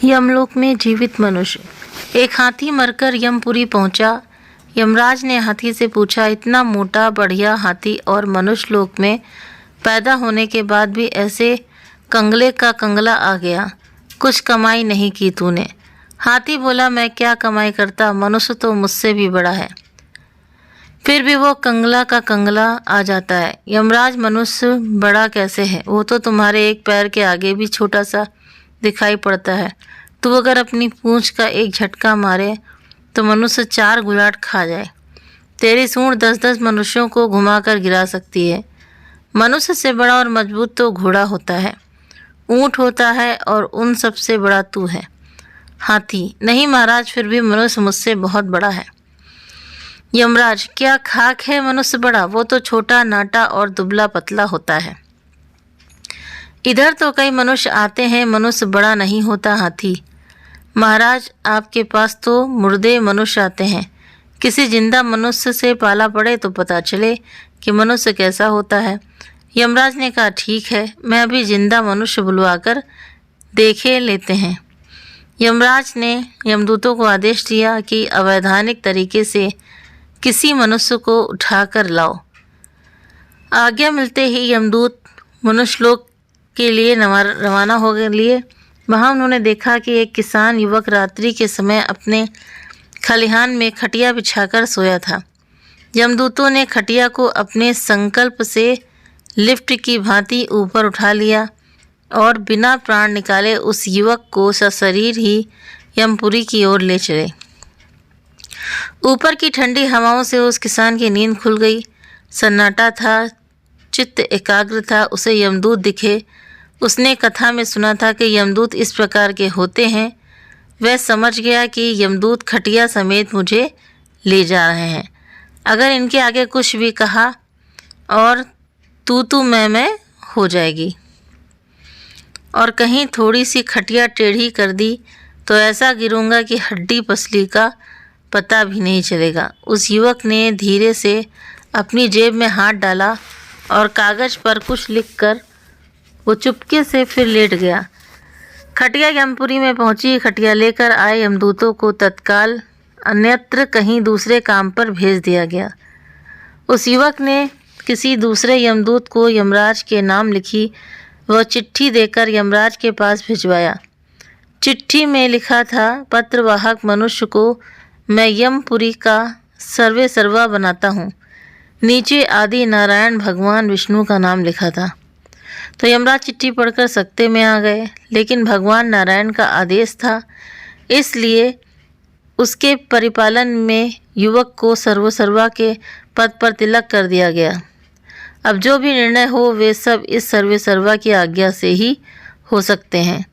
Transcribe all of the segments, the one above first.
यमलोक में जीवित मनुष्य। एक हाथी मरकर यमपुरी पहुंचा। यमराज ने हाथी से पूछा, इतना मोटा बढ़िया हाथी और मनुष्य लोक में पैदा होने के बाद भी ऐसे कंगले का कंगला आ गया, कुछ कमाई नहीं की तूने? हाथी बोला, मैं क्या कमाई करता, मनुष्य तो मुझसे भी बड़ा है, फिर भी वो कंगला का कंगला आ जाता है। यमराज, मनुष्य बड़ा कैसे है? वो तो तुम्हारे एक पैर के आगे भी छोटा सा दिखाई पड़ता है। तू अगर अपनी पूंछ का एक झटका मारे तो मनुष्य 4 गुलाट खा जाए। तेरी सूंड 10-10 मनुष्यों को घुमाकर गिरा सकती है। मनुष्य से बड़ा और मजबूत तो घोड़ा होता है, ऊंट होता है, और उन सबसे बड़ा तू है। हाथी, नहीं महाराज, फिर भी मनुष्य मुझसे बहुत बड़ा है। यमराज, क्या खाक है मनुष्य बड़ा? वो तो छोटा नाटा और दुबला पतला होता है। इधर तो कई मनुष्य आते हैं, मनुष्य बड़ा नहीं होता। हाथी, महाराज, आपके पास तो मुर्दे मनुष्य आते हैं। किसी जिंदा मनुष्य से पाला पड़े तो पता चले कि मनुष्य कैसा होता है। यमराज ने कहा, ठीक है, मैं अभी जिंदा मनुष्य बुलवाकर देखे लेते हैं। यमराज ने यमदूतों को आदेश दिया कि अवैधानिक तरीके से किसी मनुष्य को उठाकर लाओ। आज्ञा मिलते ही यमदूत मनुष्यलोक के लिए रवाना हो लिए। वहाँ उन्होंने देखा कि एक किसान युवक रात्रि के समय अपने खलिहान में खटिया बिछाकर सोया था। यमदूतों ने खटिया को अपने संकल्प से लिफ्ट की भांति ऊपर उठा लिया और बिना प्राण निकाले उस युवक को सशरीर ही यमपुरी की ओर ले चले। ऊपर की ठंडी हवाओं से उस किसान की नींद खुल गई। सन्नाटा था, चित्त एकाग्र था। उसे यमदूत दिखे। उसने कथा में सुना था कि यमदूत इस प्रकार के होते हैं। वह समझ गया कि यमदूत खटिया समेत मुझे ले जा रहे हैं। अगर इनके आगे कुछ भी कहा और तू मैं हो जाएगी, और कहीं थोड़ी सी खटिया टेढ़ी कर दी तो ऐसा गिरूंगा कि हड्डी पसली का पता भी नहीं चलेगा। उस युवक ने धीरे से अपनी जेब में हाथ डाला और कागज पर कुछ लिखकर वो चुपके से फिर लेट गया। खटिया यमपुरी में पहुंची। खटिया लेकर आए यमदूतों को तत्काल अन्यत्र कहीं दूसरे काम पर भेज दिया गया। उस युवक ने किसी दूसरे यमदूत को यमराज के नाम लिखी। वह चिट्ठी देकर यमराज के पास भिजवाया। चिट्ठी में लिखा था, पत्रवाहक मनुष्य को मैं यमपुरी का सर्वे सर्वा बनाता हूँ। नीचे आदि नारायण भगवान विष्णु का नाम लिखा था। तो यमराज चिट्ठी पढ़कर सकते में आ गए, लेकिन भगवान नारायण का आदेश था, इसलिए उसके परिपालन में युवक को सर्वसर्वा के पद पर तिलक कर दिया गया। अब जो भी निर्णय हो वे सब इस सर्वेसर्वा की आज्ञा से ही हो सकते हैं।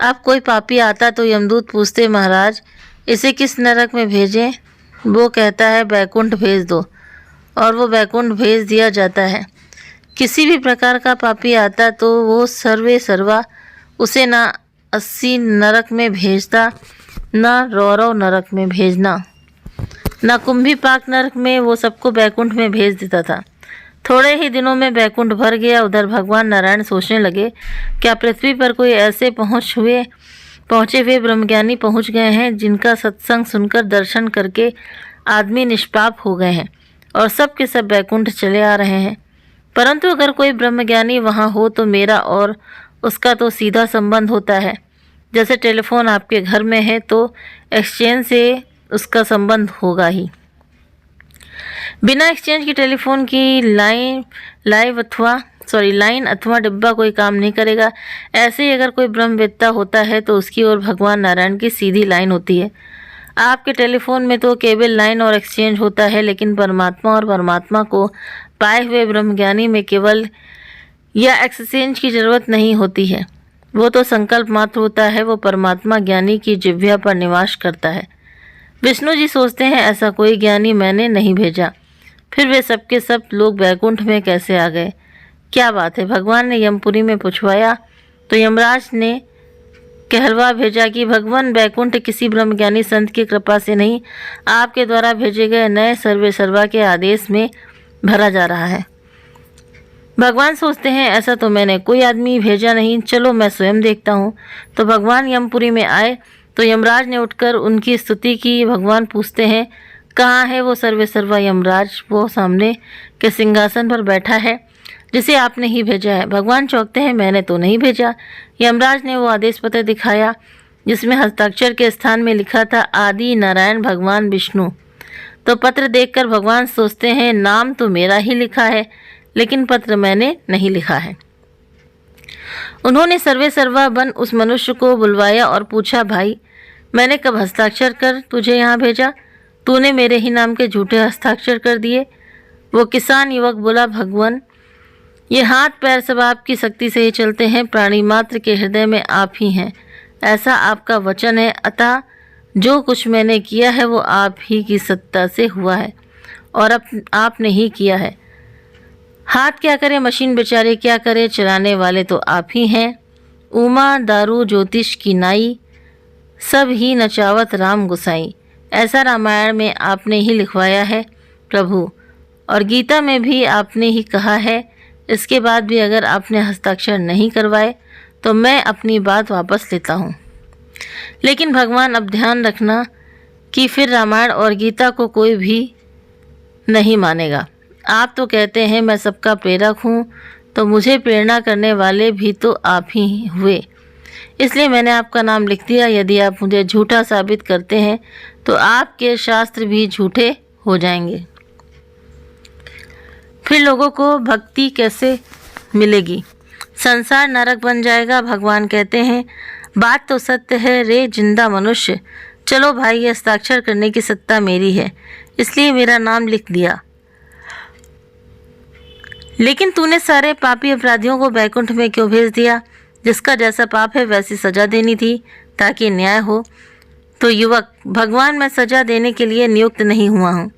अब कोई पापी आता तो यमदूत पूछते, महाराज इसे किस नरक में भेजें? वो कहता है, बैकुंठ भेज दो, और वो बैकुंठ भेज दिया जाता है। किसी भी प्रकार का पापी आता तो वो सर्वे सर्वा उसे ना 80 नरक में भेजता, ना रौरव नरक में भेजना, ना कुंभी पाक नरक में, वो सबको बैकुंठ में भेज देता था। थोड़े ही दिनों में बैकुंठ भर गया। उधर भगवान नारायण सोचने लगे, क्या पृथ्वी पर कोई ऐसे पहुँचे हुए ब्रह्मज्ञानी पहुँच गए हैं जिनका सत्संग सुनकर दर्शन करके आदमी निष्पाप हो गए हैं और सब के सब बैकुंठ चले आ रहे हैं। परंतु अगर कोई ब्रह्मज्ञानी वहाँ हो तो मेरा और उसका तो सीधा संबंध होता है। जैसे टेलीफोन आपके घर में है तो एक्सचेंज से उसका संबंध होगा ही। बिना एक्सचेंज की टेलीफोन की लाइन अथवा डिब्बा कोई काम नहीं करेगा। ऐसे ही अगर कोई ब्रह्मवेत्ता होता है तो उसकी ओर भगवान नारायण की सीधी लाइन होती है। आपके टेलीफोन में तो केवल लाइन और एक्सचेंज होता है, लेकिन परमात्मा और परमात्मा को पाए हुए ब्रह्मज्ञानी में केवल या एक्सचेंज की जरूरत नहीं होती है। वो तो संकल्प मात्र होता है। वो परमात्मा ज्ञानी की जिह्वा पर निवास करता है। विष्णु जी सोचते हैं, ऐसा कोई ज्ञानी मैंने नहीं भेजा, फिर वे सबके सब लोग बैकुंठ में कैसे आ गए? क्या बात है? भगवान ने यमपुरी में पूछवाया तो यमराज ने कहलवा भेजा कि भगवान, बैकुंठ किसी ब्रह्मज्ञानी संत की कृपा से नहीं, आपके द्वारा भेजे गए नए सर्वे सर्वा के आदेश में भरा जा रहा है। भगवान सोचते हैं ऐसा तो मैंने कोई आदमी भेजा नहीं, चलो मैं स्वयं देखता हूँ। तो भगवान यमपुरी में आए तो यमराज ने उठकर उनकी स्तुति की। भगवान पूछते हैं कहाँ है वो सर्वे सर्वा यमराज? वो सामने के सिंहासन पर बैठा है जिसे आपने ही भेजा है। भगवान चौंकते हैं मैंने तो नहीं भेजा। यमराज ने वो आदेश पत्र दिखाया जिसमें हस्ताक्षर के स्थान में लिखा था आदि नारायण भगवान विष्णु। तो पत्र देखकर भगवान सोचते हैं नाम तो मेरा ही लिखा है लेकिन पत्र मैंने नहीं लिखा है। उन्होंने सर्वे सर्वा बन उस मनुष्य को बुलवाया और पूछा भाई मैंने कब हस्ताक्षर कर तुझे यहाँ भेजा? तूने मेरे ही नाम के झूठे हस्ताक्षर कर दिए। वो किसान युवक बोला भगवान ये हाथ पैर सब आपकी शक्ति से ही चलते हैं, प्राणी मात्र के हृदय में आप ही हैं, ऐसा आपका वचन है। अतः जो कुछ मैंने किया है वो आप ही की सत्ता से हुआ है और अब आपने ही किया है। हाथ क्या करे मशीन बेचारे क्या करे, चलाने वाले तो आप ही हैं। उमा दारू ज्योतिष की नाई सब ही नचावत राम गुसाई, ऐसा रामायण में आपने ही लिखवाया है प्रभु, और गीता में भी आपने ही कहा है। इसके बाद भी अगर आपने हस्ताक्षर नहीं करवाए तो मैं अपनी बात वापस लेता हूँ। लेकिन भगवान अब ध्यान रखना कि फिर रामायण और गीता को कोई भी नहीं मानेगा। आप तो कहते हैं मैं सबका प्रेरक हूँ, तो मुझे प्रेरणा करने वाले भी तो आप ही हुए, इसलिए मैंने आपका नाम लिख दिया। यदि आप मुझे झूठा साबित करते हैं तो आपके शास्त्र भी झूठे हो जाएंगे। फिर लोगों को भक्ति कैसे मिलेगी? संसार नरक बन जाएगा। भगवान कहते हैं बात तो सत्य है रे जिंदा मनुष्य, चलो भाई ये हस्ताक्षर करने की सत्ता मेरी है, इसलिए मेरा नाम लिख दिया। लेकिन तूने सारे पापी अपराधियों को बैकुंठ में क्यों भेज दिया? जिसका जैसा पाप है वैसी सजा देनी थी ताकि न्याय हो। तो युवक भगवान मैं सजा देने के लिए नियुक्त नहीं हुआ हूँ,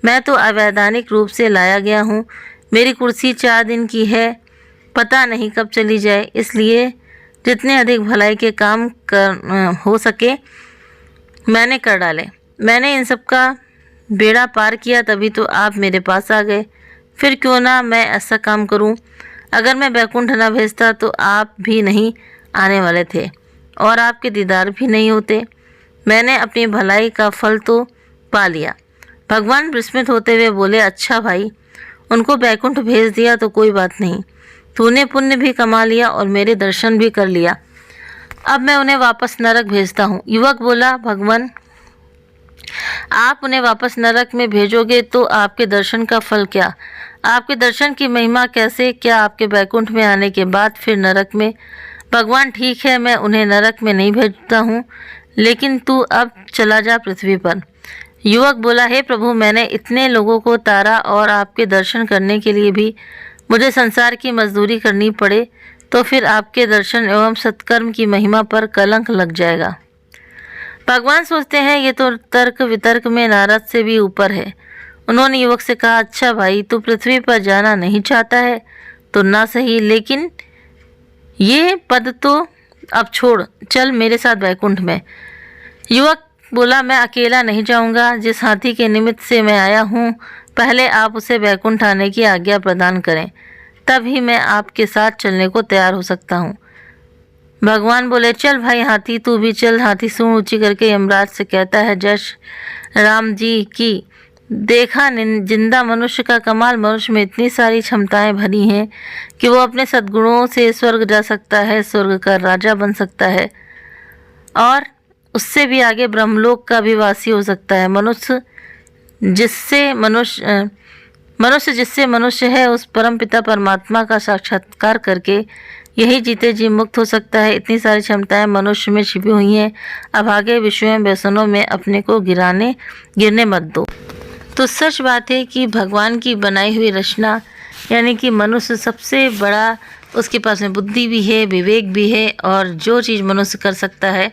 मैं तो अवैधानिक रूप से लाया गया हूँ। मेरी कुर्सी 4 दिन की है, पता नहीं कब चली जाए, इसलिए जितने अधिक भलाई के काम हो सके मैंने कर डाले। मैंने इन सब का बेड़ा पार किया तभी तो आप मेरे पास आ गए। फिर क्यों ना मैं ऐसा काम करूं? अगर मैं बैकुंठ ना भेजता तो आप भी नहीं आने वाले थे और आपके दीदार भी नहीं होते। मैंने अपनी भलाई का फल तो पा लिया। भगवान विस्मित होते हुए बोले अच्छा भाई, उनको बैकुंठ भेज दिया तो कोई बात नहीं, तूने पुण्य भी कमा लिया और मेरे दर्शन भी कर लिया। अब मैं उन्हें वापस नरक भेजता हूँ। युवक बोला भगवान आप उन्हें वापस नरक में भेजोगे तो आपके दर्शन का फल क्या? आपके दर्शन की महिमा कैसे? क्या आपके बैकुंठ में आने के बाद फिर नरक में? भगवान ठीक है मैं उन्हें नरक में नहीं भेजता हूँ, लेकिन तू अब चला जा पृथ्वी पर। युवक बोला हे प्रभु मैंने इतने लोगों को तारा और आपके दर्शन करने के लिए भी मुझे संसार की मजदूरी करनी पड़े तो फिर आपके दर्शन एवं सत्कर्म की महिमा पर कलंक लग जाएगा। भगवान सोचते हैं ये तो तर्क वितर्क में नारद से भी ऊपर है। उन्होंने युवक से कहा अच्छा भाई तू पृथ्वी पर जाना नहीं चाहता है तो ना सही, लेकिन ये पद तो अब छोड़, चल मेरे साथ बैकुंठ में। युवक बोला मैं अकेला नहीं जाऊंगा, जिस हाथी के निमित्त से मैं आया हूँ पहले आप उसे बैकुंठ आने की आज्ञा प्रदान करें, तभी मैं आपके साथ चलने को तैयार हो सकता हूँ। भगवान बोले चल भाई हाथी तू भी चल। हाथी सूंड ऊंची करके यमराज से कहता है जय राम जी की। देखा जिंदा मनुष्य का कमाल, मनुष्य में इतनी सारी क्षमताएं भरी हैं कि वो अपने सद्गुणों से स्वर्ग जा सकता है, स्वर्ग का राजा बन सकता है और उससे भी आगे ब्रह्मलोक का भी वासी हो सकता है। मनुष्य जिससे मनुष्य है उस परमपिता परमात्मा का साक्षात्कार करके यही जीते जी मुक्त हो सकता है। इतनी सारी क्षमताएं मनुष्य में छिपी हुई हैं, अब आगे विषयों व्यसनों में अपने को गिरने मत दो। तो सच बात है कि भगवान की बनाई हुई रचना यानी कि मनुष्य सबसे बड़ा, उसके पास में बुद्धि भी है, विवेक भी है और जो चीज़ मनुष्य कर सकता है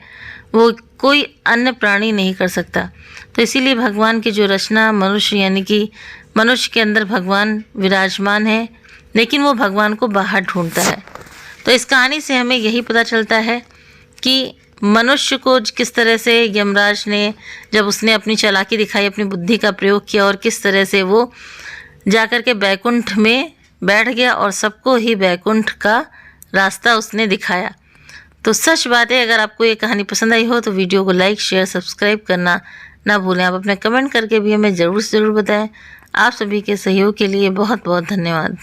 वो कोई अन्य प्राणी नहीं कर सकता। तो इसीलिए भगवान की जो रचना मनुष्य यानी कि मनुष्य के अंदर भगवान विराजमान है, लेकिन वो भगवान को बाहर ढूंढता है। तो इस कहानी से हमें यही पता चलता है कि मनुष्य को किस तरह से यमराज ने जब उसने अपनी चालाकी दिखाई, अपनी बुद्धि का प्रयोग किया और किस तरह से वो जाकर के बैकुंठ में बैठ गया और सबको ही वैकुंठ का रास्ता उसने दिखाया। तो सच बात है, अगर आपको ये कहानी पसंद आई हो तो वीडियो को लाइक, शेयर, सब्सक्राइब करना ना भूलें। आप अपने कमेंट करके भी हमें ज़रूर से ज़रूर बताएं। आप सभी के सहयोग के लिए बहुत बहुत धन्यवाद।